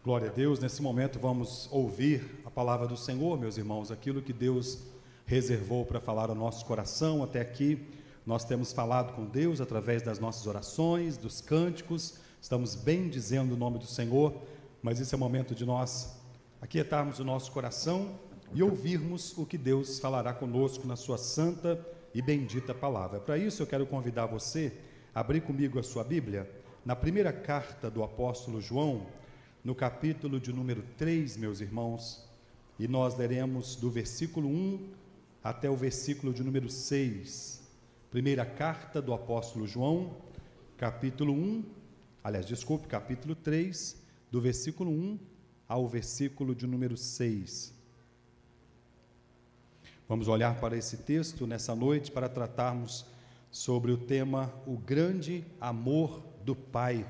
Glória a Deus. Nesse momento vamos ouvir a palavra do Senhor, meus irmãos, aquilo que Deus reservou para falar ao nosso coração. Até aqui nós temos falado com Deus através das nossas orações, dos cânticos, estamos bendizendo o nome do Senhor, mas esse é o momento de nós aquietarmos o nosso coração e ouvirmos o que Deus falará conosco na sua santa e bendita palavra. Para isso eu quero convidar você a abrir comigo a sua Bíblia na primeira carta do apóstolo João, no capítulo de número 3, meus irmãos, e nós leremos do versículo 1 até o versículo de número 6. Primeira carta do apóstolo João, capítulo 3, do versículo 1 ao versículo de número 6. Vamos olhar para esse texto nessa noite para tratarmos sobre o tema o grande amor do Pai,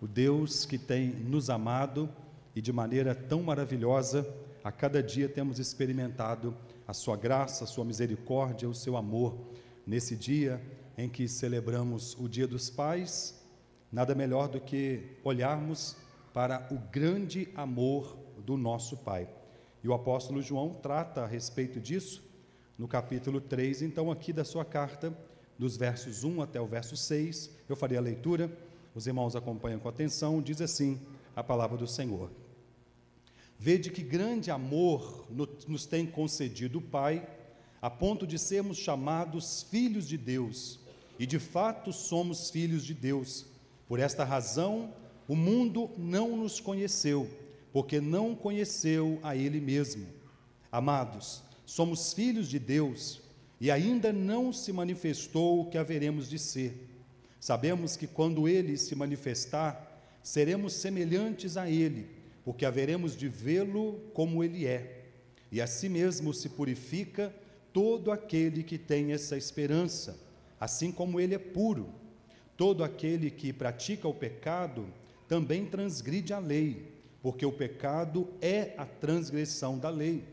o Deus que tem nos amado e de maneira tão maravilhosa, a cada dia temos experimentado a sua graça, a sua misericórdia, o seu amor. Nesse dia em que celebramos o Dia dos Pais, nada melhor do que olharmos para o grande amor do nosso Pai. E o apóstolo João trata a respeito disso no capítulo 3, então aqui da sua carta, dos versos 1 até o verso 6, eu farei a leitura, os irmãos acompanham com atenção. Diz assim a palavra do Senhor: Vede que grande amor nos tem concedido o Pai, a ponto de sermos chamados filhos de Deus, e de fato somos filhos de Deus. Por esta razão, o mundo não nos conheceu, porque não conheceu a Ele mesmo. Amados, somos filhos de Deus, e ainda não se manifestou o que haveremos de ser. Sabemos que quando Ele se manifestar, seremos semelhantes a Ele, porque haveremos de vê-lo como Ele é. E assim mesmo se purifica todo aquele que tem essa esperança, assim como Ele é puro. Todo aquele que pratica o pecado também transgride a lei, porque o pecado é a transgressão da lei.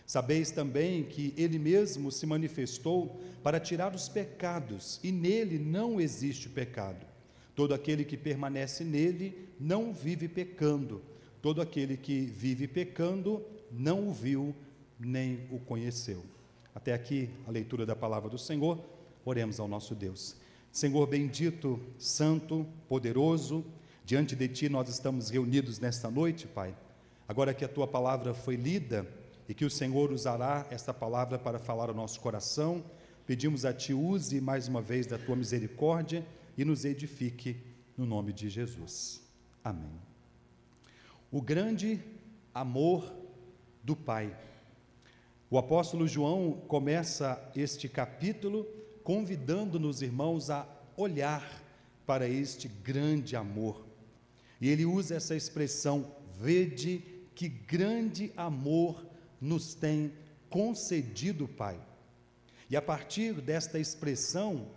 Sabeis também que Ele mesmo se manifestou para tirar os pecados, e nele não existe pecado. Todo aquele que permanece nele não vive pecando. Todo aquele que vive pecando não o viu nem o conheceu. Até aqui a leitura da palavra do Senhor. Oremos ao nosso Deus. Senhor bendito, santo, poderoso, diante de Ti nós estamos reunidos nesta noite, Pai. Agora que a Tua palavra foi lida e que o Senhor usará esta palavra para falar ao nosso coração, pedimos a Ti, use mais uma vez da Tua misericórdia e nos edifique no nome de Jesus. Amém. O grande amor do Pai. O apóstolo João começa este capítulo convidando-nos, irmãos, a olhar para este grande amor. E ele usa essa expressão: vede que grande amor nos tem concedido o Pai. E a partir desta expressão,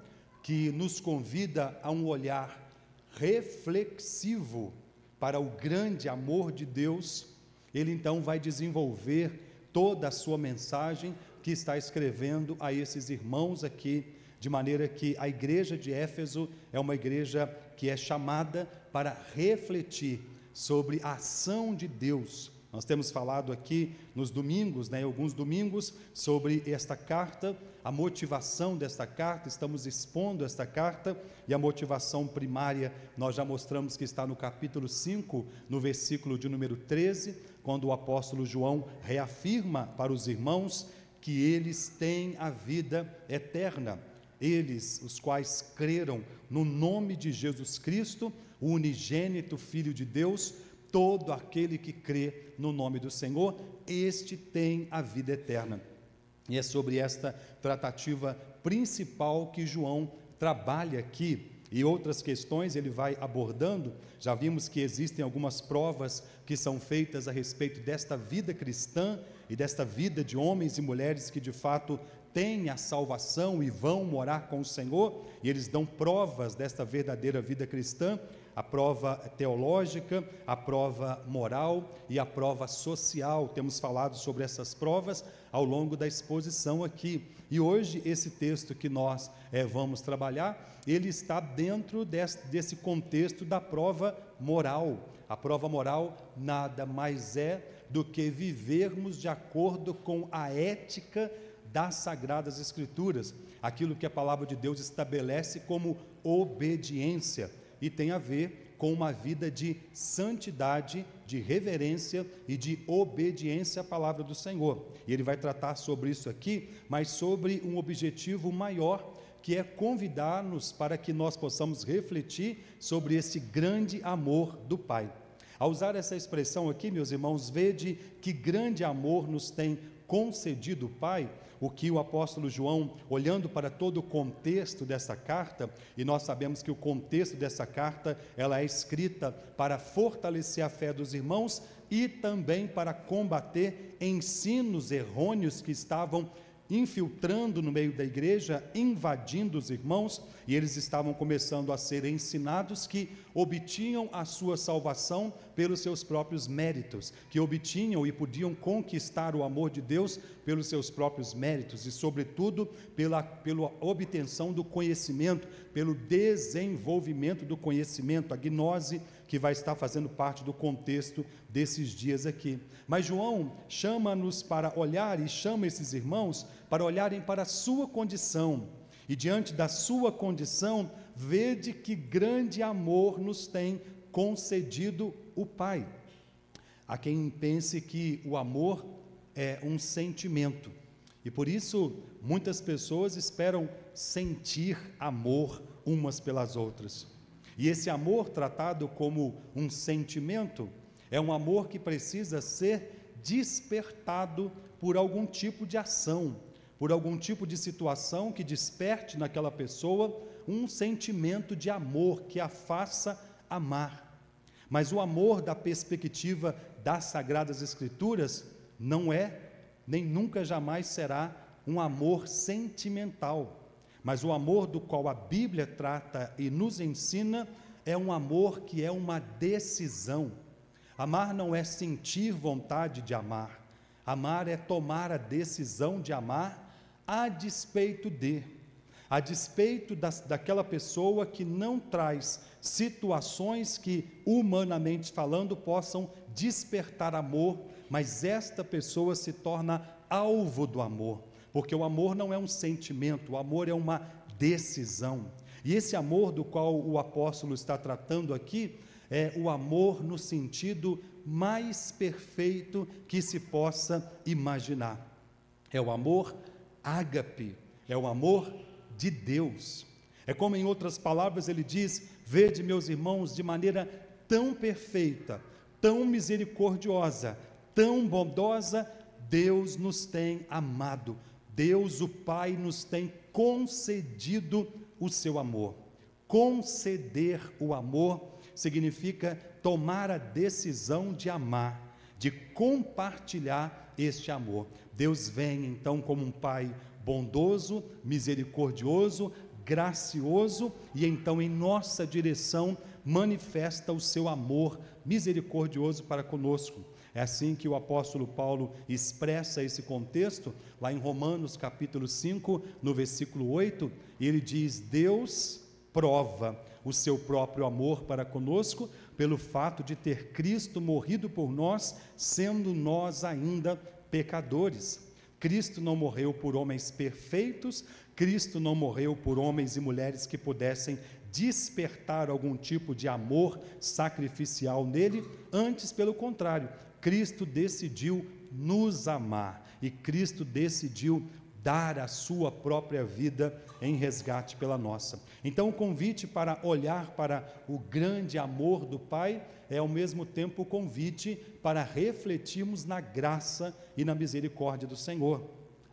que nos convida a um olhar reflexivo para o grande amor de Deus, ele então vai desenvolver toda a sua mensagem que está escrevendo a esses irmãos aqui, de maneira que a igreja de Éfeso é uma igreja que é chamada para refletir sobre a ação de Deus. Nós temos falado aqui nos domingos, alguns domingos, sobre esta carta, a motivação desta carta, estamos expondo esta carta, e a motivação primária nós já mostramos que está no capítulo 5, no versículo de número 13, quando o apóstolo João reafirma para os irmãos que eles têm a vida eterna. Eles, os quais creram no nome de Jesus Cristo, o unigênito Filho de Deus, todo aquele que crê no nome do Senhor, este tem a vida eterna. E é sobre esta tratativa principal que João trabalha aqui, e outras questões ele vai abordando. Já vimos que existem algumas provas que são feitas a respeito desta vida cristã e desta vida de homens e mulheres que de fato têm a salvação e vão morar com o Senhor, e eles dão provas desta verdadeira vida cristã. a prova teológica, a prova moral e a prova social. Temos falado sobre essas provas ao longo da exposição aqui. E hoje esse texto que nós vamos trabalhar, ele está dentro desse contexto da prova moral. A prova moral nada mais é do que vivermos de acordo com a ética das Sagradas Escrituras, aquilo que a palavra de Deus estabelece como obediência, e tem a ver com uma vida de santidade, de reverência e de obediência à palavra do Senhor. E ele vai tratar sobre isso aqui, mas sobre um objetivo maior, que é convidar-nos para que nós possamos refletir sobre esse grande amor do Pai. Ao usar essa expressão aqui, meus irmãos, vede que grande amor nos tem concedido o Pai. O que o apóstolo João, olhando para todo o contexto dessa carta, e nós sabemos que o contexto dessa carta, ela é escrita para fortalecer a fé dos irmãos e também para combater ensinos errôneos que estavam infiltrando no meio da igreja, invadindo os irmãos, e eles estavam começando a ser ensinados que obtinham a sua salvação pelos seus próprios méritos, que obtinham e podiam conquistar o amor de Deus pelos seus próprios méritos e, sobretudo, pela obtenção do conhecimento, pelo desenvolvimento do conhecimento, a gnose, que vai estar fazendo parte do contexto desses dias aqui. Mas João chama-nos para olhar e chama esses irmãos para olharem para a sua condição, e diante da sua condição, vede que grande amor nos tem concedido o Pai. Há quem pense que o amor é um sentimento, e por isso muitas pessoas esperam sentir amor umas pelas outras. E esse amor tratado como um sentimento é um amor que precisa ser despertado por algum tipo de ação, por algum tipo de situação que desperte naquela pessoa um sentimento de amor que a faça amar. Mas o amor da perspectiva das Sagradas Escrituras não é, nem nunca jamais será um amor sentimental. Mas o amor do qual a Bíblia trata e nos ensina é um amor que é uma decisão. Amar não é sentir vontade de amar. Amar é tomar a decisão de amar a despeito daquela pessoa que não traz situações que, humanamente falando, possam despertar amor, mas esta pessoa se torna alvo do amor. Porque o amor não é um sentimento, o amor é uma decisão. E esse amor do qual o apóstolo está tratando aqui é o amor no sentido mais perfeito que se possa imaginar. É o amor ágape, é o amor de Deus. É como, em outras palavras, ele diz: vede, meus irmãos, de maneira tão perfeita, tão misericordiosa, tão bondosa, Deus nos tem amado. Deus, o Pai, nos tem concedido o seu amor. Conceder o amor significa tomar a decisão de amar, de compartilhar este amor. Deus vem então como um Pai bondoso, misericordioso, gracioso, e então em nossa direção manifesta o seu amor misericordioso para conosco. É assim que o apóstolo Paulo expressa esse contexto, lá em Romanos capítulo 5, no versículo 8, ele diz: Deus prova o seu próprio amor para conosco, pelo fato de ter Cristo morrido por nós, sendo nós ainda pecadores. Cristo não morreu por homens perfeitos, Cristo não morreu por homens e mulheres que pudessem despertar algum tipo de amor sacrificial nele, antes, pelo contrário, Cristo decidiu nos amar, e Cristo decidiu dar a sua própria vida em resgate pela nossa. Então o convite para olhar para o grande amor do Pai é ao mesmo tempo o convite para refletirmos na graça e na misericórdia do Senhor.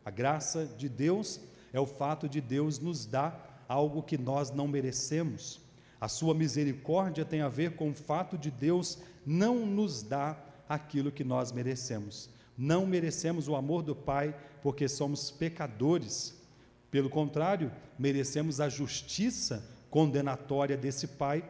A graça de Deus é o fato de Deus nos dar algo que nós não merecemos. A sua misericórdia tem a ver com o fato de Deus não nos dar aquilo que nós merecemos. Não merecemos o amor do Pai porque somos pecadores. Pelo contrário, merecemos a justiça condenatória desse Pai,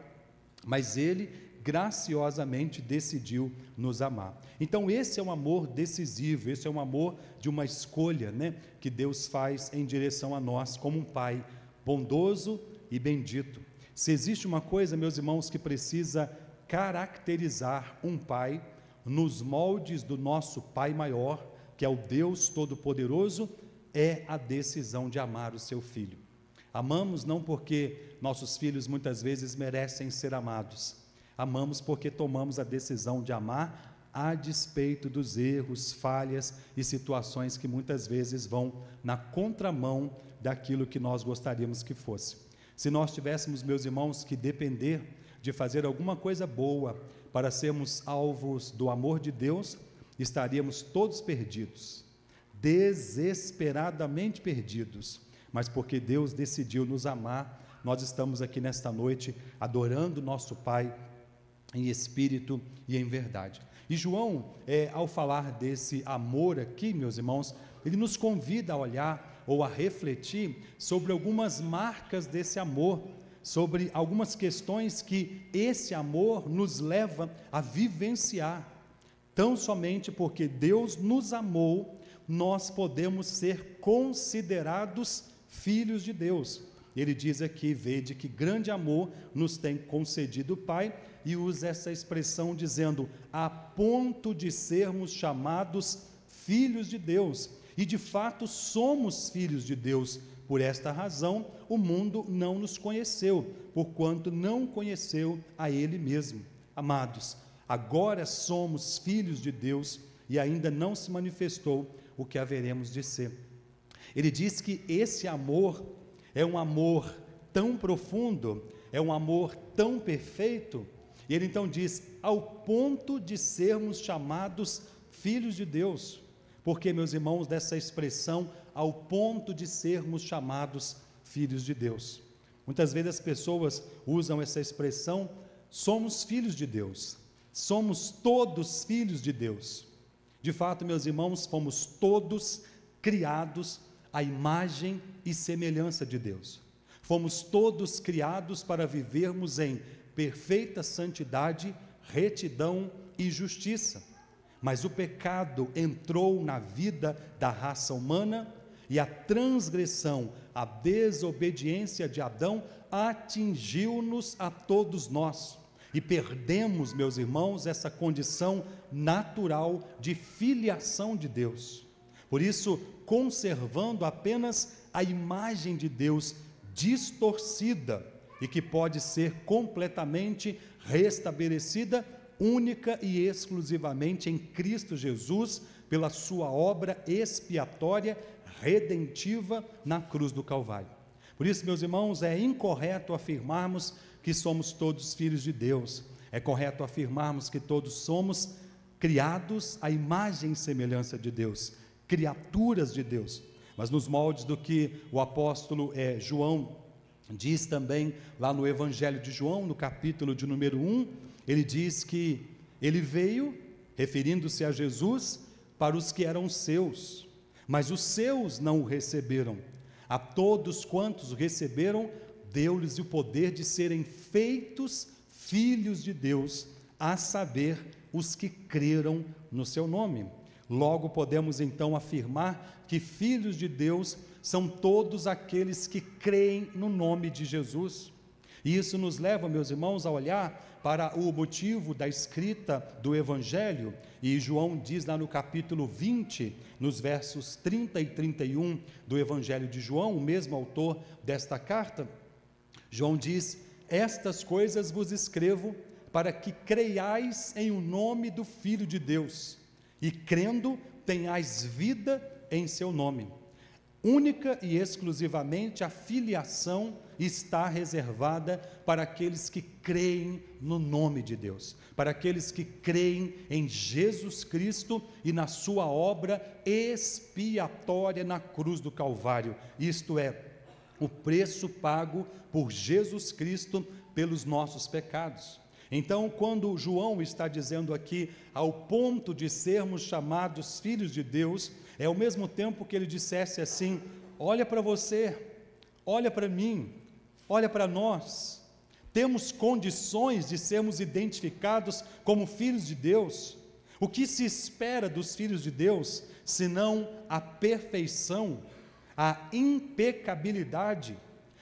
mas Ele graciosamente decidiu nos amar. Então esse é um amor decisivo, esse é um amor de uma escolha, que Deus faz em direção a nós, como um Pai bondoso e bendito. Se existe uma coisa, meus irmãos, que precisa caracterizar um pai nos moldes do nosso Pai maior, que é o Deus Todo-Poderoso, é a decisão de amar o seu filho. Amamos não porque nossos filhos muitas vezes merecem ser amados, amamos porque tomamos a decisão de amar a despeito dos erros, falhas e situações que muitas vezes vão na contramão daquilo que nós gostaríamos que fosse. Se nós tivéssemos, meus irmãos, que depender de fazer alguma coisa boa para sermos alvos do amor de Deus, estaríamos todos perdidos, desesperadamente perdidos, mas porque Deus decidiu nos amar, nós estamos aqui nesta noite adorando nosso Pai em espírito e em verdade. E João, ao falar desse amor aqui, meus irmãos, ele nos convida a olhar ou a refletir sobre algumas marcas desse amor, sobre algumas questões que esse amor nos leva a vivenciar. Tão somente porque Deus nos amou, nós podemos ser considerados filhos de Deus. Ele diz aqui: vede que grande amor nos tem concedido o Pai, e usa essa expressão dizendo, a ponto de sermos chamados filhos de Deus, e de fato somos filhos de Deus. Por esta razão, o mundo não nos conheceu, porquanto não conheceu a Ele mesmo. Amados, agora somos filhos de Deus, e ainda não se manifestou o que haveremos de ser. Ele diz que esse amor é um amor tão profundo, é um amor tão perfeito, e ele então diz, ao ponto de sermos chamados filhos de Deus. Porque, meus irmãos, dessa expressão, ao ponto de sermos chamados filhos de Deus. Muitas vezes as pessoas usam essa expressão, somos filhos de Deus, somos todos filhos de Deus. De fato, meus irmãos, fomos todos criados à imagem e semelhança de Deus. Fomos todos criados para vivermos em perfeita santidade, retidão e justiça. Mas o pecado entrou na vida da raça humana e a transgressão, a desobediência de Adão atingiu-nos a todos nós. E perdemos, meus irmãos, essa condição natural de filiação de Deus. Por isso, conservando apenas a imagem de Deus distorcida e que pode ser completamente restabelecida, única e exclusivamente em Cristo Jesus, pela sua obra expiatória, redentiva na cruz do Calvário. Por isso, meus irmãos, é incorreto afirmarmos que somos todos filhos de Deus, é correto afirmarmos que todos somos criados à imagem e semelhança de Deus, criaturas de Deus, mas nos moldes do que o apóstolo João diz também lá no Evangelho de João, no capítulo de número 1, ele diz que ele veio, referindo-se a Jesus, para os que eram seus, mas os seus não o receberam. A todos quantos o receberam, deu-lhes o poder de serem feitos filhos de Deus, a saber, os que creram no seu nome. Logo podemos então afirmar que filhos de Deus são todos aqueles que creem no nome de Jesus. E isso nos leva, meus irmãos, a olhar para o motivo da escrita do Evangelho, e João diz lá no capítulo 20, nos versos 30 e 31 do Evangelho de João, o mesmo autor desta carta, João diz, estas coisas vos escrevo para que creiais em o nome do Filho de Deus, e crendo tenhais vida em seu nome. Única e exclusivamente a filiação está reservada para aqueles que creem no nome de Deus, para aqueles que creem em Jesus Cristo e na sua obra expiatória na cruz do Calvário, isto é, o preço pago por Jesus Cristo pelos nossos pecados. Então, quando João está dizendo aqui, ao ponto de sermos chamados filhos de Deus, é ao mesmo tempo que ele dissesse assim, olha para você, olha para mim, olha para nós, Temos condições de sermos identificados como filhos de Deus? O que se espera dos filhos de Deus, senão a perfeição, a impecabilidade,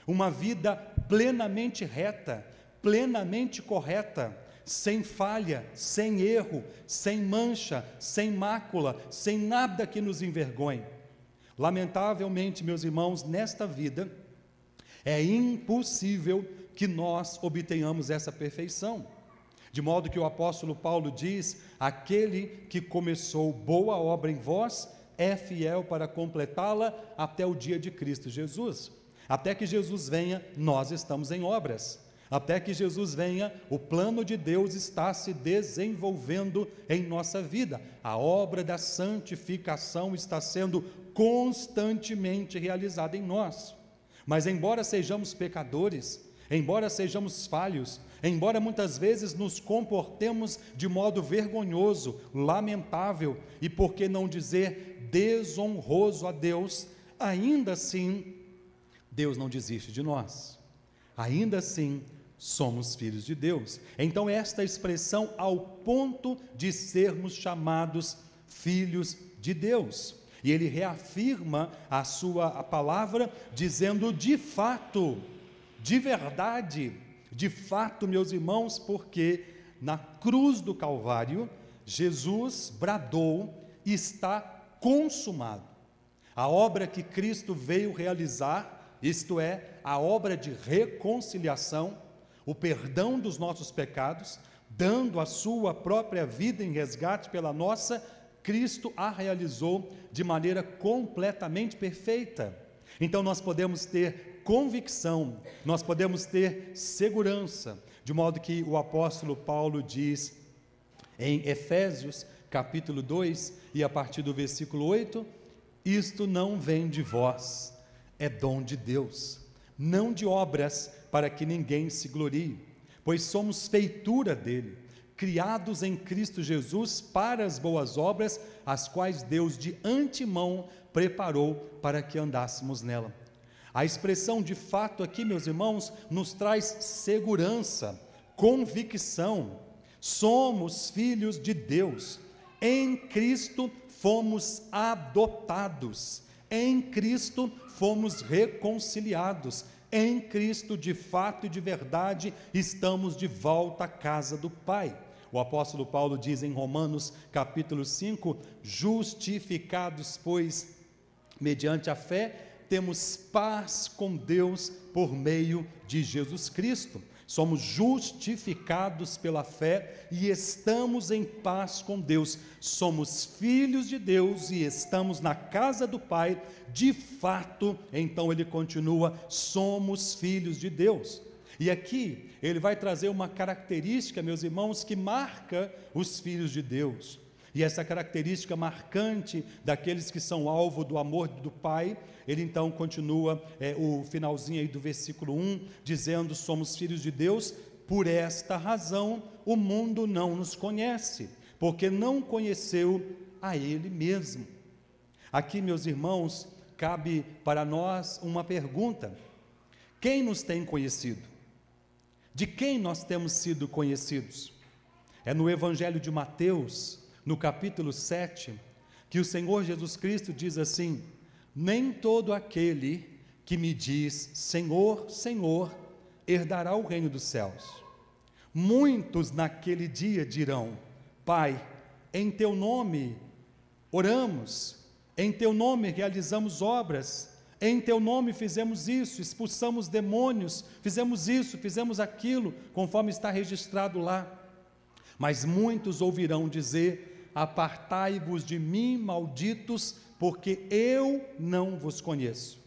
uma vida plenamente reta, plenamente correta, sem falha, sem erro, sem mancha, sem mácula, sem nada que nos envergonhe. Lamentavelmente, meus irmãos, nesta vida, é impossível que nós obtenhamos essa perfeição. De modo que o apóstolo Paulo diz: aquele que começou boa obra em vós, é fiel para completá-la até o dia de Cristo Jesus. Até que Jesus venha, nós estamos em obras. Até que Jesus venha, o plano de Deus está se desenvolvendo em nossa vida. A obra da santificação está sendo constantemente realizada em nós. Mas embora sejamos pecadores, embora sejamos falhos, embora muitas vezes nos comportemos de modo vergonhoso, lamentável e, por que não dizer, desonroso a Deus, ainda assim, Deus não desiste de nós. Ainda assim, somos filhos de Deus. Então, esta expressão, ao ponto de sermos chamados filhos de Deus. E ele reafirma a palavra, dizendo de fato, de verdade, de fato, meus irmãos, porque na cruz do Calvário, Jesus bradou: está consumado. A obra que Cristo veio realizar, isto é, a obra de reconciliação, o perdão dos nossos pecados, dando a sua própria vida em resgate pela nossa, Cristo a realizou de maneira completamente perfeita. Então nós podemos ter convicção, nós podemos ter segurança, de modo que o apóstolo Paulo diz em Efésios capítulo 2 e a partir do versículo 8: isto não vem de vós, é dom de Deus, não de obras, para que ninguém se glorie, pois somos feitura dele, criados em Cristo Jesus para as boas obras, as quais Deus de antemão preparou para que andássemos nela. A expressão de fato aqui, meus irmãos, nos traz segurança, convicção. Somos filhos de Deus, em Cristo fomos adotados, em Cristo fomos reconciliados, em Cristo, de fato e de verdade, estamos de volta à casa do Pai. O apóstolo Paulo diz em Romanos capítulo 5, justificados, pois, mediante a fé, temos paz com Deus por meio de Jesus Cristo. Somos justificados pela fé e estamos em paz com Deus. Somos filhos de Deus e estamos na casa do Pai. De fato, então ele continua: somos filhos de Deus. E aqui ele vai trazer uma característica, meus irmãos, que marca os filhos de Deus. E essa característica marcante daqueles que são alvo do amor do Pai, ele então continua o finalzinho aí do versículo 1, dizendo: somos filhos de Deus, por esta razão o mundo não nos conhece, porque não conheceu a Ele mesmo. Aqui, meus irmãos, cabe para nós uma pergunta: quem nos tem conhecido? De quem nós temos sido conhecidos? É no Evangelho de Mateus, no capítulo 7, que o Senhor Jesus Cristo diz assim: nem todo aquele que me diz Senhor, Senhor, herdará o reino dos céus. Muitos naquele dia dirão: Pai, em teu nome oramos, em teu nome realizamos obras, em teu nome fizemos isso, expulsamos demônios, fizemos isso, fizemos aquilo, conforme está registrado lá. Mas muitos ouvirão dizer: apartai-vos de mim, malditos, porque eu não vos conheço.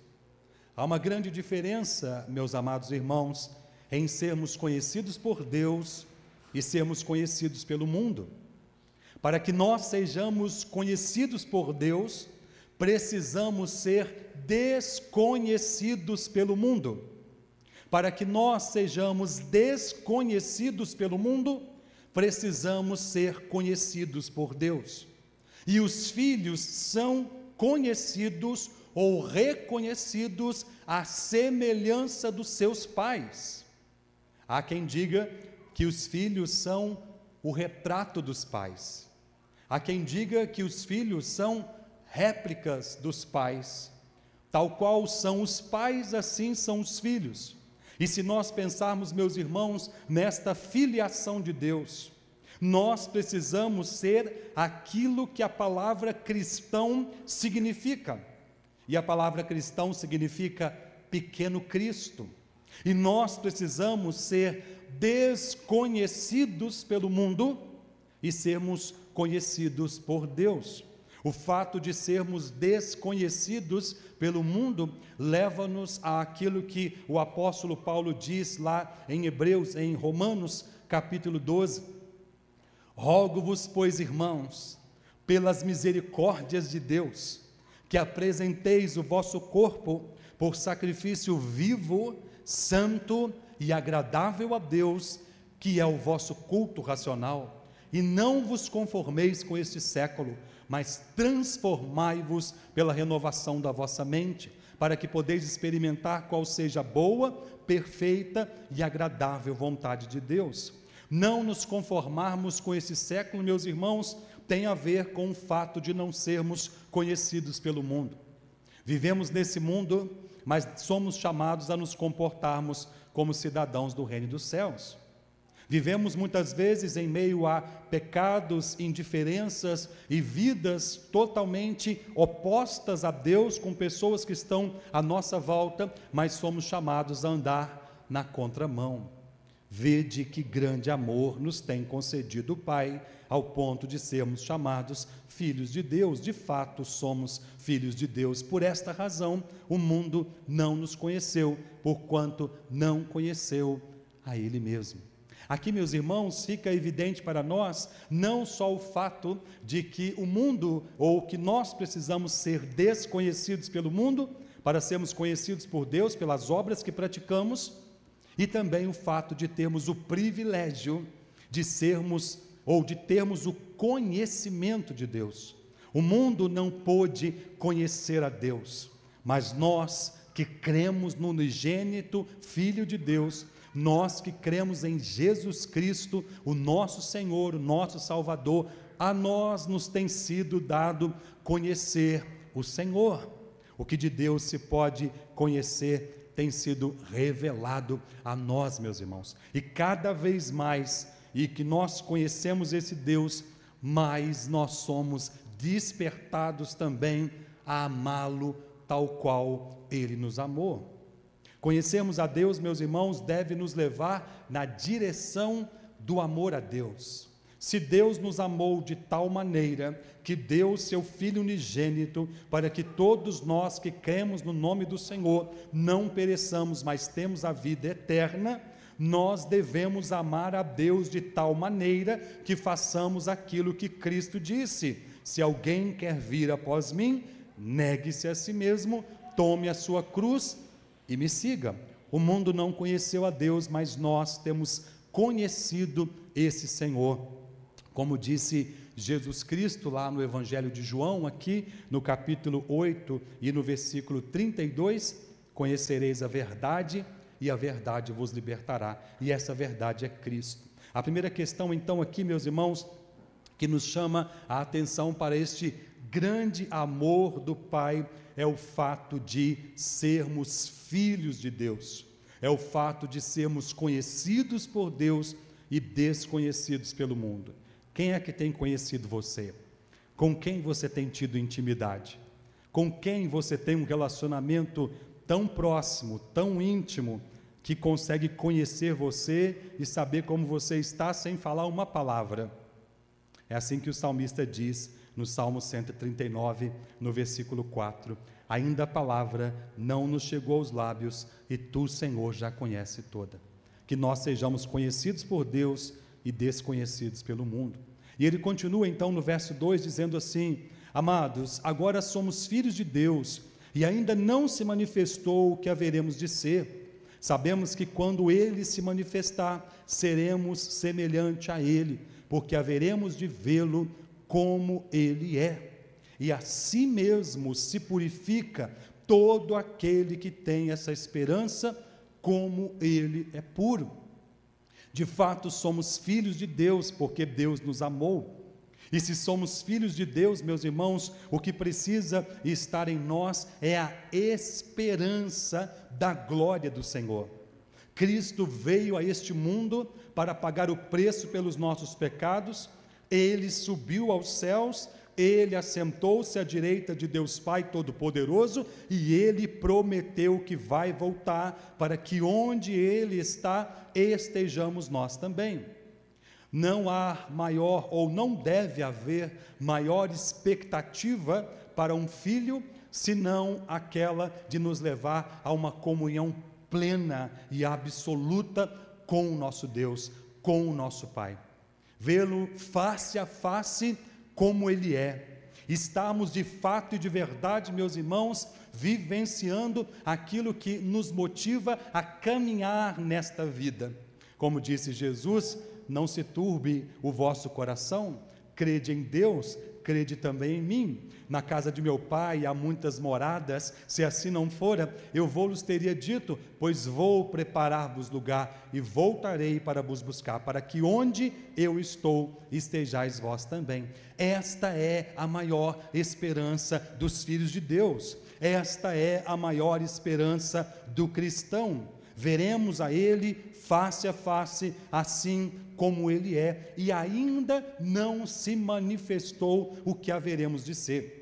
Há uma grande diferença, meus amados irmãos, em sermos conhecidos por Deus e sermos conhecidos pelo mundo. Para que nós sejamos conhecidos por Deus, precisamos ser desconhecidos pelo mundo. Para que nós sejamos desconhecidos pelo mundo, precisamos ser conhecidos por Deus. E os filhos são conhecidos ou reconhecidos à semelhança dos seus pais. Há quem diga que os filhos são o retrato dos pais. Há quem diga que os filhos são réplicas dos pais. Tal qual são os pais, assim são os filhos. E se nós pensarmos, meus irmãos, nesta filiação de Deus, nós precisamos ser aquilo que a palavra cristão significa. E a palavra cristão significa pequeno Cristo. E nós precisamos ser desconhecidos pelo mundo e sermos conhecidos por Deus. O fato de sermos desconhecidos pelo mundo leva-nos àquilo que o apóstolo Paulo diz lá em Hebreus, em Romanos, capítulo 12. Rogo-vos, pois, irmãos, pelas misericórdias de Deus, que apresenteis o vosso corpo por sacrifício vivo, santo e agradável a Deus, que é o vosso culto racional, e não vos conformeis com este século, mas transformai-vos pela renovação da vossa mente, para que podeis experimentar qual seja a boa, perfeita e agradável vontade de Deus. Não nos conformarmos com esse século, meus irmãos, tem a ver com o fato de não sermos conhecidos pelo mundo. Vivemos nesse mundo, mas somos chamados a nos comportarmos como cidadãos do reino dos céus. Vivemos muitas vezes em meio a pecados, indiferenças e vidas totalmente opostas a Deus, com pessoas que estão à nossa volta, mas somos chamados a andar na contramão. Vede que grande amor nos tem concedido o Pai, ao ponto de sermos chamados filhos de Deus. De fato, somos filhos de Deus. Por esta razão, o mundo não nos conheceu, porquanto não conheceu a Ele mesmo. Aqui, meus irmãos, fica evidente para nós não só o fato de que o mundo, ou que nós precisamos ser desconhecidos pelo mundo, para sermos conhecidos por Deus pelas obras que praticamos, e também o fato de termos o privilégio de sermos, ou de termos o conhecimento de Deus. O mundo não pôde conhecer a Deus, mas nós que cremos no unigênito Filho de Deus, nós que cremos em Jesus Cristo, o nosso Senhor, o nosso Salvador, a nós nos tem sido dado conhecer o Senhor. O que de Deus se pode conhecer tem sido revelado a nós, meus irmãos. E cada vez mais, e que nós conhecemos esse Deus, mais nós somos despertados também a amá-lo tal qual Ele nos amou. Conhecermos a Deus, meus irmãos, deve nos levar na direção do amor a Deus. Se Deus nos amou de tal maneira que deu seu Filho unigênito para que todos nós que cremos no nome do Senhor não pereçamos, mas temos a vida eterna, nós devemos amar a Deus de tal maneira que façamos aquilo que Cristo disse: se alguém quer vir após mim, negue-se a si mesmo, tome a sua cruz e me siga. O mundo não conheceu a Deus, mas nós temos conhecido esse Senhor. Como disse Jesus Cristo lá no Evangelho de João, aqui no capítulo 8 e no versículo 32, conhecereis a verdade e a verdade vos libertará. E essa verdade é Cristo. A primeira questão então aqui, meus irmãos, que nos chama a atenção para este grande amor do Pai, é o fato de sermos filhos de Deus, é o fato de sermos conhecidos por Deus e desconhecidos pelo mundo. Quem é que tem conhecido você? Com quem você tem tido intimidade? Com quem você tem um relacionamento tão próximo, tão íntimo, que consegue conhecer você e saber como você está sem falar uma palavra? É assim que o salmista diz no Salmo 139, no versículo 4, ainda a palavra não nos chegou aos lábios, e tu, Senhor, já conhece toda. Que nós sejamos conhecidos por Deus e desconhecidos pelo mundo. E ele continua então no verso 2, dizendo assim: amados, agora somos filhos de Deus, e ainda não se manifestou o que haveremos de ser. Sabemos que quando ele se manifestar, seremos semelhante a ele, porque haveremos de vê-lo como ele é. E assim mesmo se purifica todo aquele que tem essa esperança, como ele é puro. De fato, somos filhos de Deus, porque Deus nos amou. E se somos filhos de Deus, meus irmãos, o que precisa estar em nós é a esperança da glória do Senhor. Cristo veio a este mundo para pagar o preço pelos nossos pecados, Ele subiu aos céus, Ele assentou-se à direita de Deus Pai Todo-Poderoso, e Ele prometeu que vai voltar, para que onde Ele está, estejamos nós também. Não há maior, ou não deve haver maior expectativa para um filho, senão aquela de nos levar a uma comunhão plena e absoluta com o nosso Deus, com o nosso Pai. Vê-lo face a face como Ele é. Estarmos de fato e de verdade, meus irmãos, vivenciando aquilo que nos motiva a caminhar nesta vida. Como disse Jesus, não se turbe o vosso coração, crede em Deus, crede também em mim. Na casa de meu Pai há muitas moradas, se assim não fora, eu vou-lhes teria dito, pois vou preparar-vos lugar, e voltarei para vos buscar, para que onde eu estou, estejais vós também. Esta é a maior esperança dos filhos de Deus, esta é a maior esperança do cristão. Veremos a Ele face a face, assim como Ele é, e ainda não se manifestou o que haveremos de ser.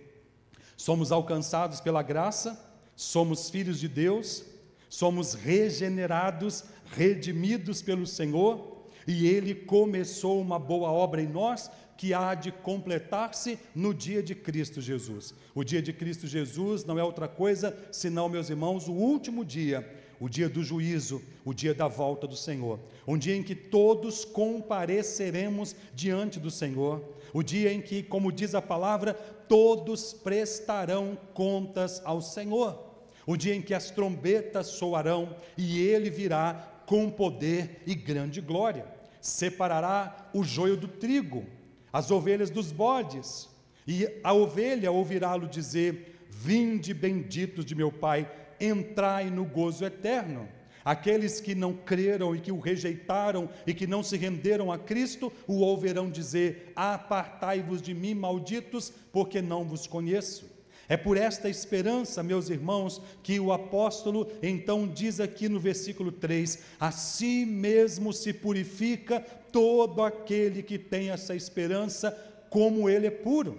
Somos alcançados pela graça, somos filhos de Deus, somos regenerados, redimidos pelo Senhor, e Ele começou uma boa obra em nós, que há de completar-se no dia de Cristo Jesus. O dia de Cristo Jesus não é outra coisa senão, meus irmãos, o último dia, o dia do juízo, o dia da volta do Senhor, um dia em que todos compareceremos diante do Senhor, o dia em que, como diz a palavra, todos prestarão contas ao Senhor, o dia em que as trombetas soarão e Ele virá com poder e grande glória, separará o joio do trigo, as ovelhas dos bodes, e a ovelha ouvirá-lo dizer: vinde benditos de meu Pai, entrai no gozo eterno. Aqueles que não creram e que o rejeitaram e que não se renderam a Cristo, o ouvirão dizer: apartai-vos de mim, malditos, porque não vos conheço. É por esta esperança, meus irmãos, que o apóstolo então diz aqui no versículo 3, assim mesmo se purifica todo aquele que tem essa esperança, como ele é puro.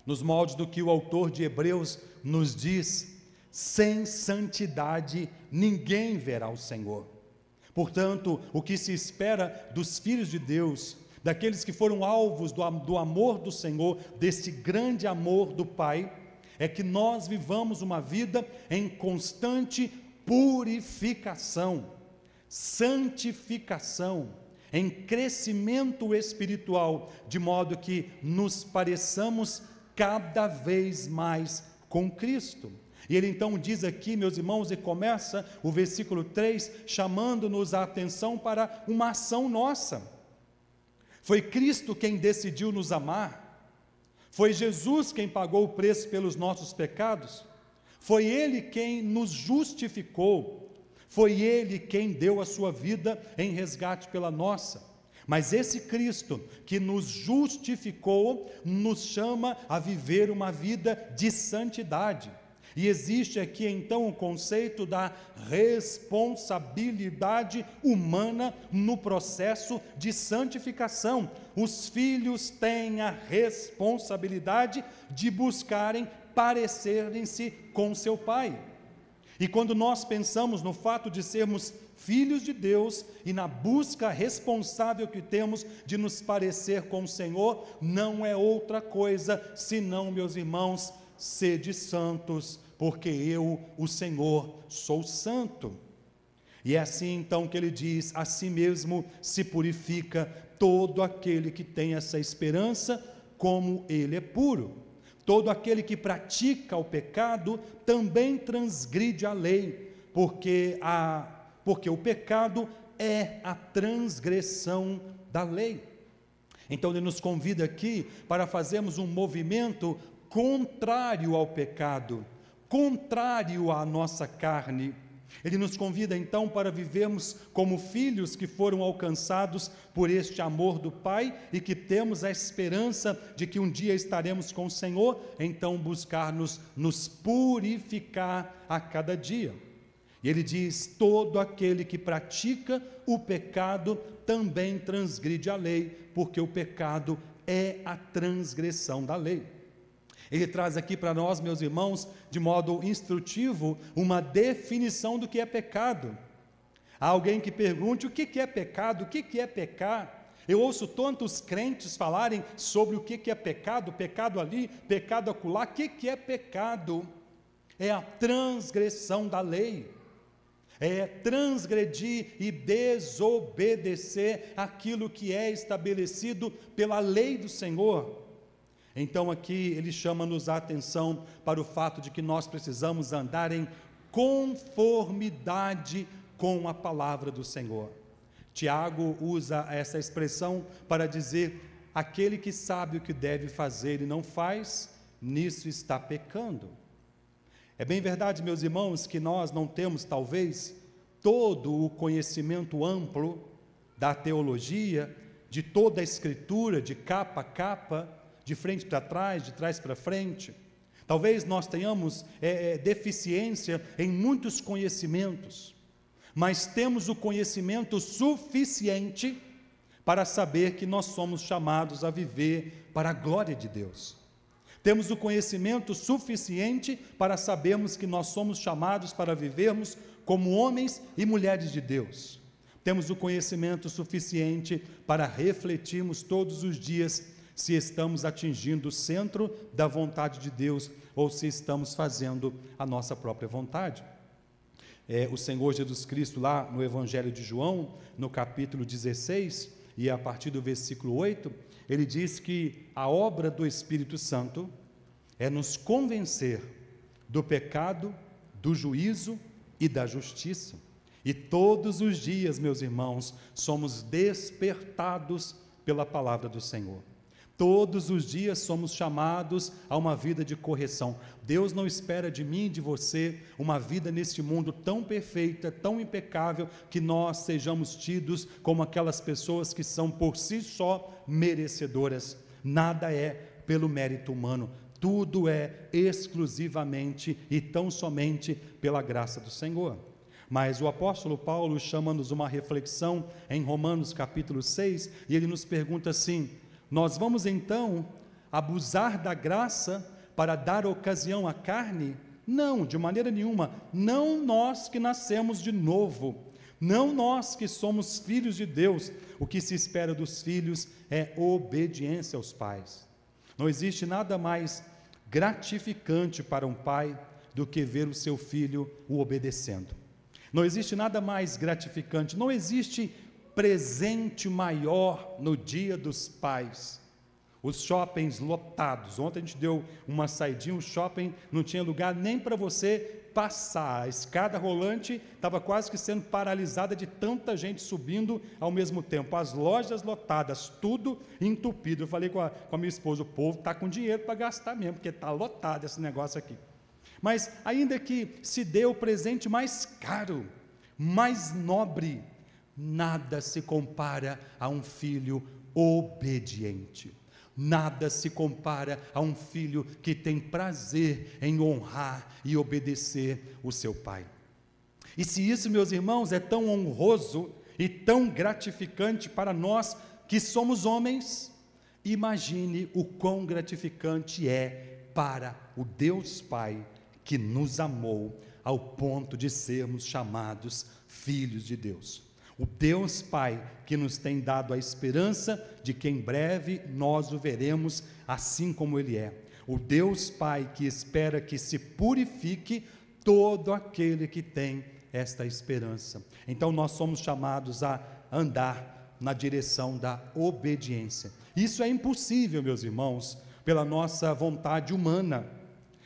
Nos moldes do que o autor de Hebreus nos diz, sem santidade ninguém verá o Senhor. Portanto, o que se espera dos filhos de Deus, daqueles que foram alvos do amor do Senhor, desse grande amor do Pai, é que nós vivamos uma vida em constante purificação, santificação, em crescimento espiritual, de modo que nos pareçamos cada vez mais com Cristo. E ele então diz aqui, meus irmãos, e começa o versículo 3, chamando-nos a atenção para uma ação nossa. Foi Cristo quem decidiu nos amar, foi Jesus quem pagou o preço pelos nossos pecados, foi Ele quem nos justificou, foi Ele quem deu a sua vida em resgate pela nossa. Mas esse Cristo que nos justificou, nos chama a viver uma vida de santidade. E existe aqui então o conceito da responsabilidade humana no processo de santificação. Os filhos têm a responsabilidade de buscarem parecerem-se com seu pai. E quando nós pensamos no fato de sermos filhos de Deus e na busca responsável que temos de nos parecer com o Senhor, não é outra coisa senão, meus irmãos, sede santos, porque eu, o Senhor, sou santo. E é assim então que ele diz, assim mesmo se purifica todo aquele que tem essa esperança, como ele é puro. Todo aquele que pratica o pecado também transgride a lei, porque o pecado é a transgressão da lei. Então ele nos convida aqui para fazermos um movimento contrário ao pecado, contrário à nossa carne, Ele nos convida então para vivermos como filhos que foram alcançados por este amor do Pai e que temos a esperança de que um dia estaremos com o Senhor, então buscar nos purificar a cada dia. E ele diz: todo aquele que pratica o pecado também transgride a lei, porque o pecado é a transgressão da lei. Ele traz aqui para nós, meus irmãos, de modo instrutivo, uma definição do que é pecado. Há alguém que pergunte: o que é pecado? O que é pecar? Eu ouço tantos crentes falarem sobre o que é pecado, pecado ali, pecado acolá. O que é pecado? É a transgressão da lei. É transgredir e desobedecer aquilo que é estabelecido pela lei do Senhor. Então aqui ele chama-nos a atenção para o fato de que nós precisamos andar em conformidade com a palavra do Senhor. Tiago usa essa expressão para dizer: aquele que sabe o que deve fazer e não faz, nisso está pecando. É bem verdade, meus irmãos, que nós não temos talvez todo o conhecimento amplo da teologia, de toda a escritura, de capa a capa, de frente para trás, de trás para frente. Talvez nós tenhamos deficiência em muitos conhecimentos, mas temos o conhecimento suficiente para saber que nós somos chamados a viver para a glória de Deus. Temos o conhecimento suficiente para sabermos que nós somos chamados para vivermos como homens e mulheres de Deus. Temos o conhecimento suficiente para refletirmos todos os dias se estamos atingindo o centro da vontade de Deus ou se estamos fazendo a nossa própria vontade. O Senhor Jesus Cristo, lá no Evangelho de João, no capítulo 16, e a partir do versículo 8, ele diz que a obra do Espírito Santo é nos convencer do pecado, do juízo e da justiça. E todos os dias, meus irmãos, somos despertados pela palavra do Senhor. Todos os dias somos chamados a uma vida de correção. Deus não espera de mim e de você uma vida neste mundo tão perfeita, tão impecável, que nós sejamos tidos como aquelas pessoas que são por si só merecedoras. Nada é pelo mérito humano, tudo é exclusivamente e tão somente pela graça do Senhor. Mas o apóstolo Paulo chama-nos uma reflexão em Romanos capítulo 6, e ele nos pergunta assim: nós vamos então abusar da graça para dar ocasião à carne? Não, de maneira nenhuma. Não nós que nascemos de novo, não nós que somos filhos de Deus. O que se espera dos filhos é obediência aos pais. Não existe nada mais gratificante para um pai do que ver o seu filho o obedecendo. Não existe nada mais gratificante, não existe presente maior no Dia dos Pais. Os shoppings lotados. Ontem a gente deu uma saidinha, o shopping não tinha lugar nem para você passar. A escada rolante estava quase que sendo paralisada de tanta gente subindo ao mesmo tempo. As lojas lotadas, tudo entupido. Eu falei com a minha esposa: o povo está com dinheiro para gastar mesmo, porque está lotado esse negócio aqui. Mas ainda que se dê o presente mais caro, mais nobre, nada se compara a um filho obediente. Nada se compara a um filho que tem prazer em honrar e obedecer o seu pai. E se isso, meus irmãos, é tão honroso e tão gratificante para nós que somos homens, imagine o quão gratificante é para o Deus Pai que nos amou ao ponto de sermos chamados filhos de Deus. O Deus Pai que nos tem dado a esperança de que em breve nós o veremos assim como Ele é. O Deus Pai que espera que se purifique todo aquele que tem esta esperança. Então nós somos chamados a andar na direção da obediência. Isso é impossível, meus irmãos, pela nossa vontade humana,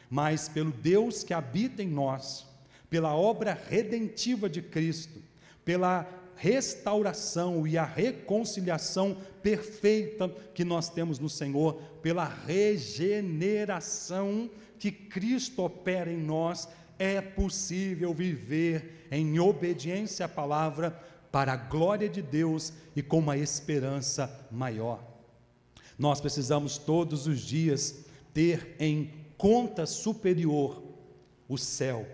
mas pelo Deus que habita em nós, pela obra redentiva de Cristo, pela restauração e a reconciliação perfeita que nós temos no Senhor, pela regeneração que Cristo opera em nós. é possível viver em obediência à palavra para a glória de Deus e com uma esperança maior. Nós precisamos todos os dias ter em conta superior o céu,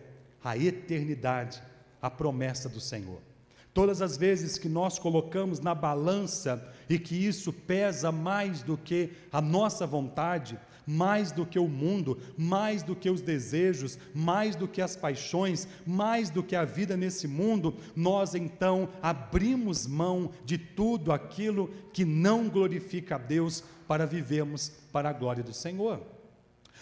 a eternidade, a promessa do Senhor. Todas as vezes que nós colocamos na balança e que isso pesa mais do que a nossa vontade, mais do que o mundo, mais do que os desejos, mais do que as paixões, mais do que a vida nesse mundo, nós então abrimos mão de tudo aquilo que não glorifica a Deus para vivermos para a glória do Senhor.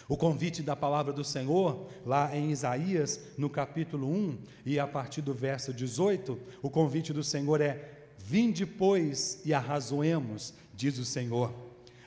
O convite da palavra do Senhor, lá em Isaías, no capítulo 1, e a partir do verso 18, o convite do Senhor é: vinde, pois, e arrazoemos, diz o Senhor.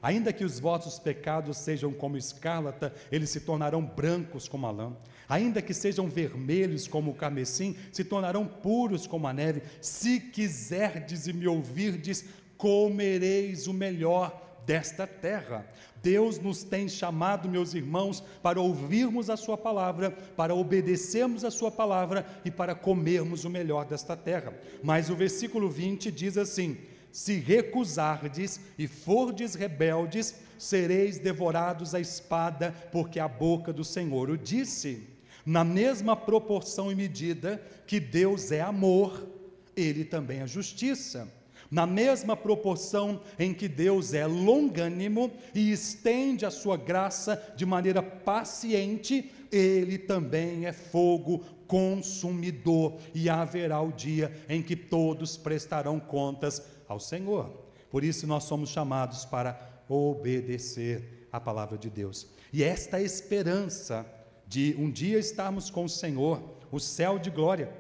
Ainda que os vossos pecados sejam como escarlata, eles se tornarão brancos como a lã. Ainda que sejam vermelhos como o carmesim, se tornarão puros como a neve. Se quiserdes e me ouvirdes, comereis o melhor desta terra. Deus nos tem chamado, meus irmãos, para ouvirmos a sua palavra, para obedecermos a sua palavra e para comermos o melhor desta terra. Mas o versículo 20 diz assim: se recusardes e fordes rebeldes, sereis devorados à espada, porque a boca do Senhor o disse. Na mesma proporção e medida que Deus é amor, Ele também é justiça. Na mesma proporção em que Deus é longânimo e estende a sua graça de maneira paciente, Ele também é fogo consumidor, e haverá o dia em que todos prestarão contas ao Senhor. Por isso nós somos chamados para obedecer a palavra de Deus. E esta esperança de um dia estarmos com o Senhor, o céu de glória.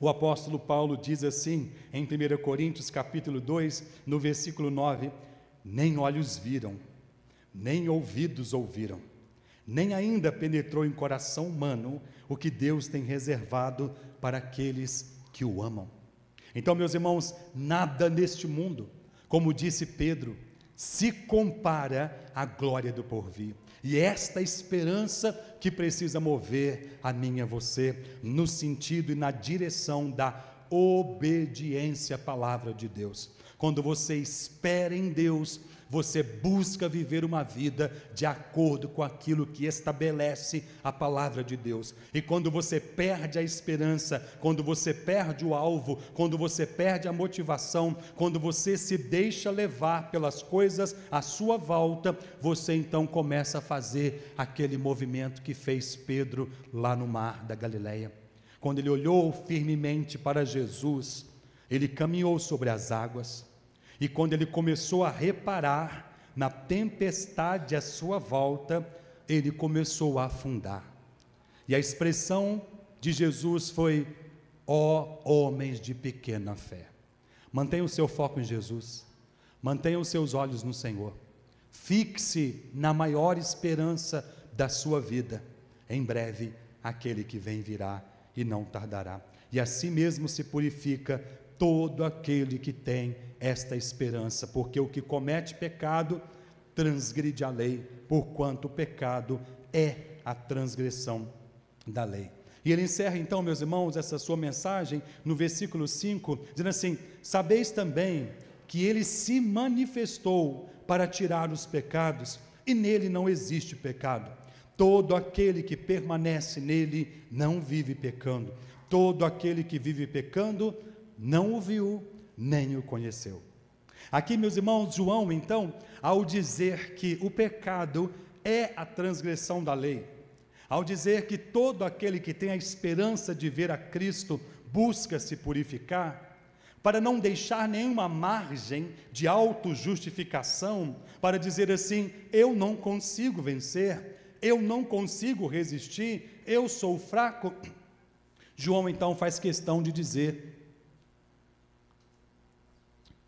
O apóstolo Paulo diz assim, em 1 Coríntios capítulo 2, no versículo 9: nem olhos viram, nem ouvidos ouviram, nem ainda penetrou em coração humano o que Deus tem reservado para aqueles que o amam. Então, meus irmãos, nada neste mundo, como disse Pedro, se compara à glória do porvir. E esta esperança que precisa mover a mim e a você no sentido e na direção da obediência à palavra de Deus. Quando você espera em Deus, você busca viver uma vida de acordo com aquilo que estabelece a palavra de Deus. E quando você perde a esperança, quando você perde o alvo, quando você perde a motivação, quando você se deixa levar pelas coisas à sua volta, você então começa a fazer aquele movimento que fez Pedro lá no mar da Galileia. Quando ele olhou firmemente para Jesus, ele caminhou sobre as águas. E quando ele começou a reparar na tempestade à sua volta, ele começou a afundar. E a expressão de Jesus foi: ó homens de pequena fé. Mantenha o seu foco em Jesus, mantenha os seus olhos no Senhor, fixe na maior esperança da sua vida. Em breve aquele que vem virá e não tardará. E assim mesmo se purifica todo aquele que tem esta esperança, porque o que comete pecado transgride a lei, porquanto o pecado é a transgressão da lei. E ele encerra então, meus irmãos, essa sua mensagem no versículo 5, dizendo assim: sabeis também que ele se manifestou para tirar os pecados, e nele não existe pecado. Todo aquele que permanece nele não vive pecando. Todo aquele que vive pecando não o viu, nem o conheceu. Aqui, meus irmãos, João, então, ao dizer que o pecado é a transgressão da lei, ao dizer que todo aquele que tem a esperança de ver a Cristo busca se purificar, para não deixar nenhuma margem de autojustificação, para dizer assim: eu não consigo vencer, eu não consigo resistir, eu sou fraco. João então faz questão de dizer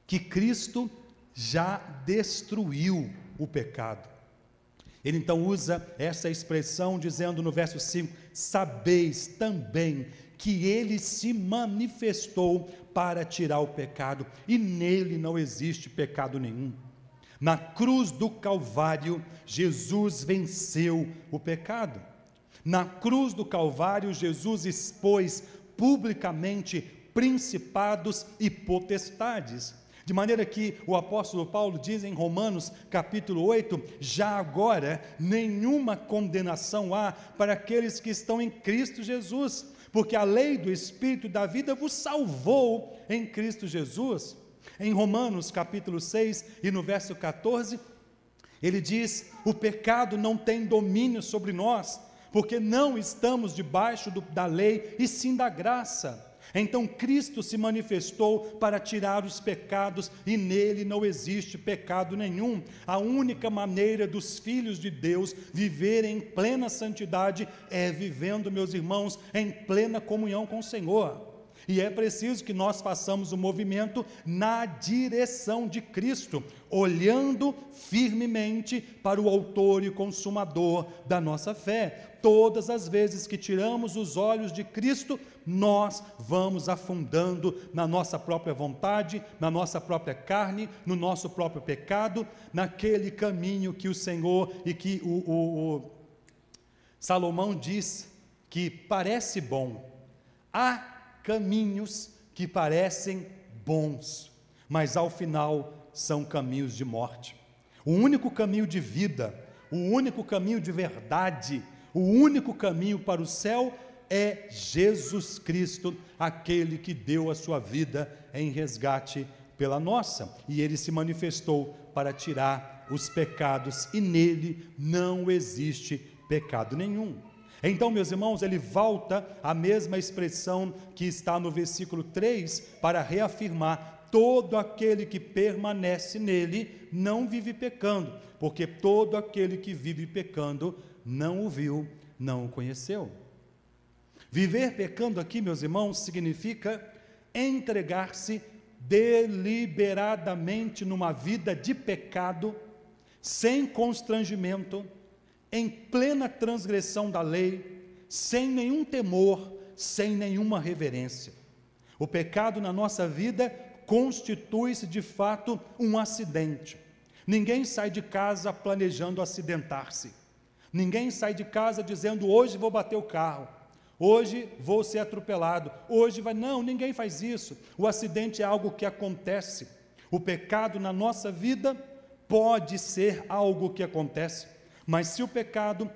que Cristo já destruiu o pecado. Ele então usa essa expressão dizendo no verso 5: sabeis também que ele se manifestou para tirar o pecado, e nele não existe pecado nenhum. Na cruz do Calvário, Jesus venceu o pecado. Na cruz do Calvário, Jesus expôs publicamente principados e potestades, de maneira que o apóstolo Paulo diz em Romanos capítulo 8, já agora nenhuma condenação há para aqueles que estão em Cristo Jesus, porque a lei do Espírito da vida vos salvou em Cristo Jesus. Em Romanos capítulo 6 e no verso 14, ele diz: o pecado não tem domínio sobre nós, porque não estamos debaixo da lei, e sim da graça. Então Cristo se manifestou para tirar os pecados, e nele não existe pecado nenhum. A única maneira dos filhos de Deus viverem em plena santidade é vivendo, meus irmãos, em plena comunhão com o Senhor. E é preciso que nós façamos o movimento na direção de Cristo, olhando firmemente para o autor e consumador da nossa fé. Todas as vezes que tiramos os olhos de Cristo, nós vamos afundando na nossa própria vontade, na nossa própria carne, no nosso próprio pecado, naquele caminho que o Senhor e que o Salomão diz que parece bom. Há caminhos que parecem bons, mas ao final são caminhos de morte. O único caminho de vida, o único caminho de verdade, o único caminho para o céu é Jesus Cristo, aquele que deu a sua vida em resgate pela nossa, e ele se manifestou para tirar os pecados, e nele não existe pecado nenhum. Então, meus irmãos, ele volta à mesma expressão que está no versículo 3, para reafirmar: todo aquele que permanece nele não vive pecando, porque todo aquele que vive pecando não o viu, não o conheceu. Viver pecando aqui, meus irmãos, significa entregar-se deliberadamente numa vida de pecado, sem constrangimento, em plena transgressão da lei, sem nenhum temor, sem nenhuma reverência. O pecado na nossa vida constitui-se de fato um acidente. Ninguém sai de casa planejando acidentar-se. Ninguém sai de casa dizendo: hoje vou bater o carro, hoje vou ser atropelado, hoje vai... Não, ninguém faz isso. O acidente é algo que acontece. O pecado na nossa vida pode ser algo que acontece, mas se o pecado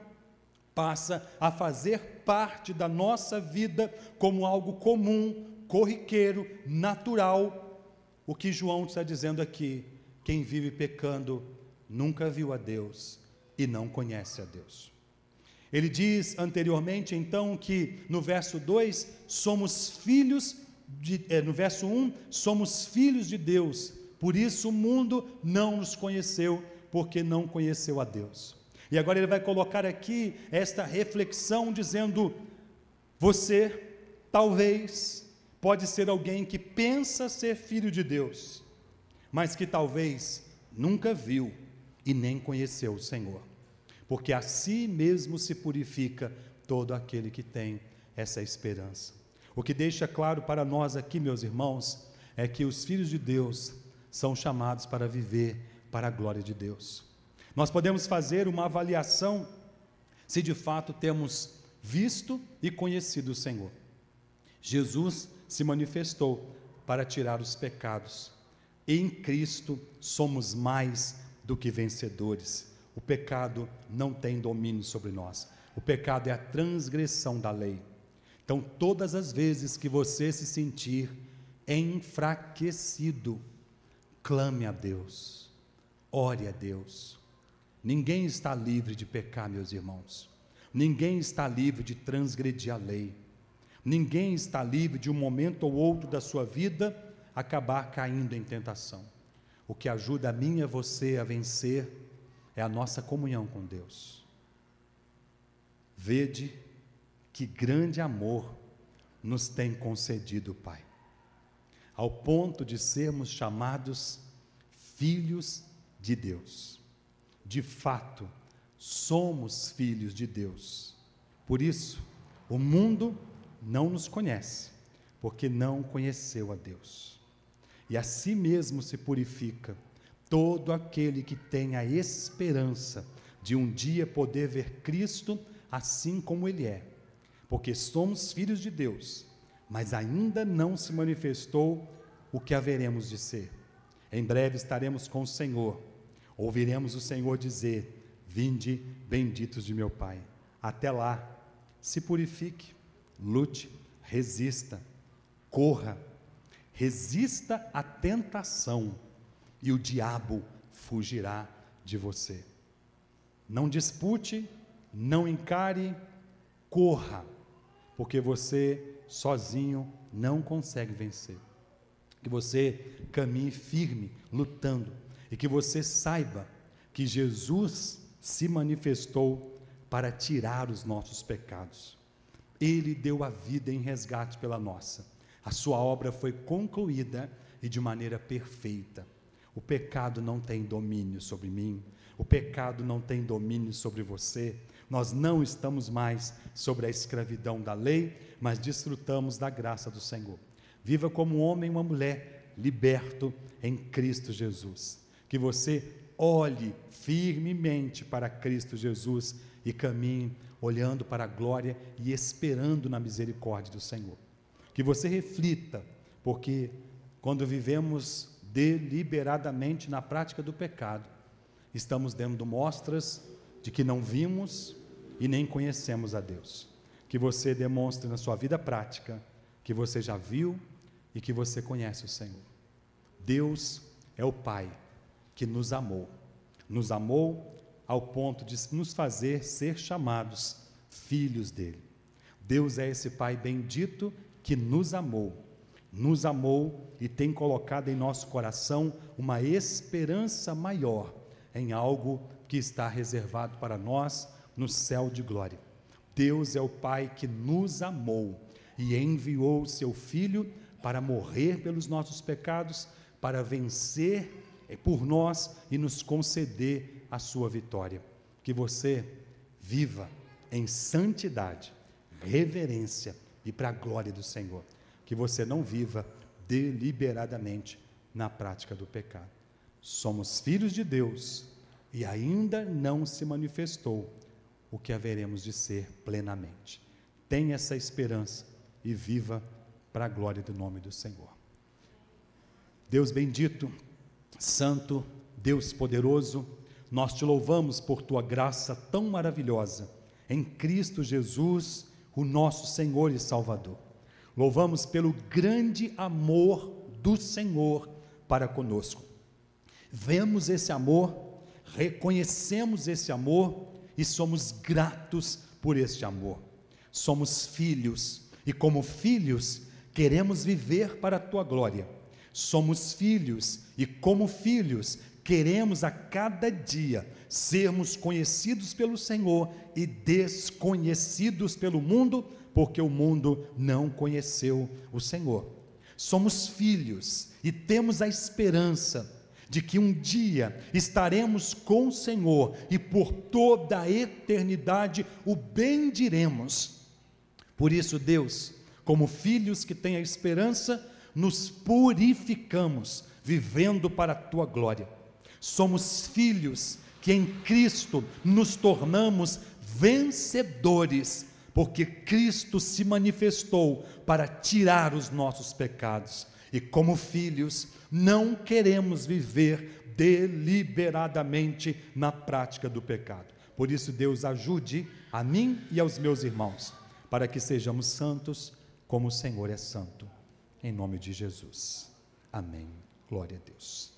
passa a fazer parte da nossa vida como algo comum, corriqueiro, natural, o que João está dizendo aqui: quem vive pecando nunca viu a Deus e não conhece a Deus. Ele diz anteriormente, então, que no verso 2, somos filhos no verso 1, somos filhos de Deus, por isso o mundo não nos conheceu, porque não conheceu a Deus. E agora ele vai colocar aqui esta reflexão, dizendo: você talvez pode ser alguém que pensa ser filho de Deus, mas que talvez nunca viu e nem conheceu o Senhor, porque a si mesmo se purifica todo aquele que tem essa esperança. O que deixa claro para nós aqui, meus irmãos, é que os filhos de Deus são chamados para viver para a glória de Deus. Nós podemos fazer uma avaliação se de fato temos visto e conhecido o Senhor. Jesus se manifestou para tirar os pecados. Em Cristo somos mais do que vencedores. O pecado não tem domínio sobre nós. O pecado é a transgressão da lei. Então, todas as vezes que você se sentir enfraquecido, clame a Deus, ore a Deus. Ninguém está livre de pecar, meus irmãos. Ninguém está livre de transgredir a lei. Ninguém está livre de um momento ou outro da sua vida acabar caindo em tentação. O que ajuda a mim e a você a vencer é a nossa comunhão com Deus. Vede que grande amor nos tem concedido o Pai, ao ponto de sermos chamados filhos de Deus. De fato, somos filhos de Deus. Por isso, o mundo não nos conhece, porque não conheceu a Deus. E a si mesmo se purifica todo aquele que tem a esperança de um dia poder ver Cristo assim como Ele é, porque somos filhos de Deus, mas ainda não se manifestou o que haveremos de ser. Em breve estaremos com o Senhor, ouviremos o Senhor dizer: vinde, benditos de meu Pai. Até lá, se purifique, lute, resista, corra, resista à tentação, e o diabo fugirá de você. Não dispute, não encare, corra, porque você sozinho não consegue vencer. Que você caminhe firme, lutando, e que você saiba que Jesus se manifestou para tirar os nossos pecados. Ele deu a vida em resgate pela nossa. A sua obra foi concluída e de maneira perfeita. O pecado não tem domínio sobre mim, o pecado não tem domínio sobre você. Nós não estamos mais sobre a escravidão da lei, mas desfrutamos da graça do Senhor. Viva como um homem e uma mulher liberto em Cristo Jesus. Que você olhe firmemente para Cristo Jesus e caminhe olhando para a glória e esperando na misericórdia do Senhor. Que você reflita, porque quando vivemos deliberadamente na prática do pecado, estamos dando mostras de que não vimos e nem conhecemos a Deus. Que você demonstre na sua vida prática que você já viu e que você conhece o Senhor. Deus é o Pai que nos amou ao ponto de nos fazer ser chamados filhos dele. Deus é esse Pai bendito que nos amou e tem colocado em nosso coração uma esperança maior em algo que está reservado para nós no céu de glória. Deus é o Pai que nos amou e enviou o seu Filho para morrer pelos nossos pecados, para vencer por nós e nos conceder a sua vitória. Que você viva em santidade, reverência e para a glória do Senhor. Que você não viva deliberadamente na prática do pecado. Somos filhos de Deus e ainda não se manifestou o que haveremos de ser plenamente. Tenha essa esperança e viva para a glória do nome do Senhor. Deus bendito, santo, Deus poderoso, nós te louvamos por tua graça tão maravilhosa em Cristo Jesus, o nosso Senhor e Salvador. Louvamos pelo grande amor do Senhor para conosco. Vemos esse amor, reconhecemos esse amor e somos gratos por este amor. Somos filhos e, como filhos, queremos viver para a tua glória. Somos filhos e, como filhos, queremos a cada dia sermos conhecidos pelo Senhor e desconhecidos pelo mundo, porque o mundo não conheceu o Senhor. Somos filhos e temos a esperança de que um dia estaremos com o Senhor e por toda a eternidade o bendiremos. Por isso, Deus, como filhos que têm a esperança, nos purificamos, vivendo para a tua glória. Somos filhos que em Cristo nos tornamos vencedores, porque Cristo se manifestou para tirar os nossos pecados. E como filhos, não queremos viver deliberadamente na prática do pecado. Por isso, Deus, ajude a mim e aos meus irmãos, para que sejamos santos como o Senhor é santo. Em nome de Jesus. Amém. Glória a Deus.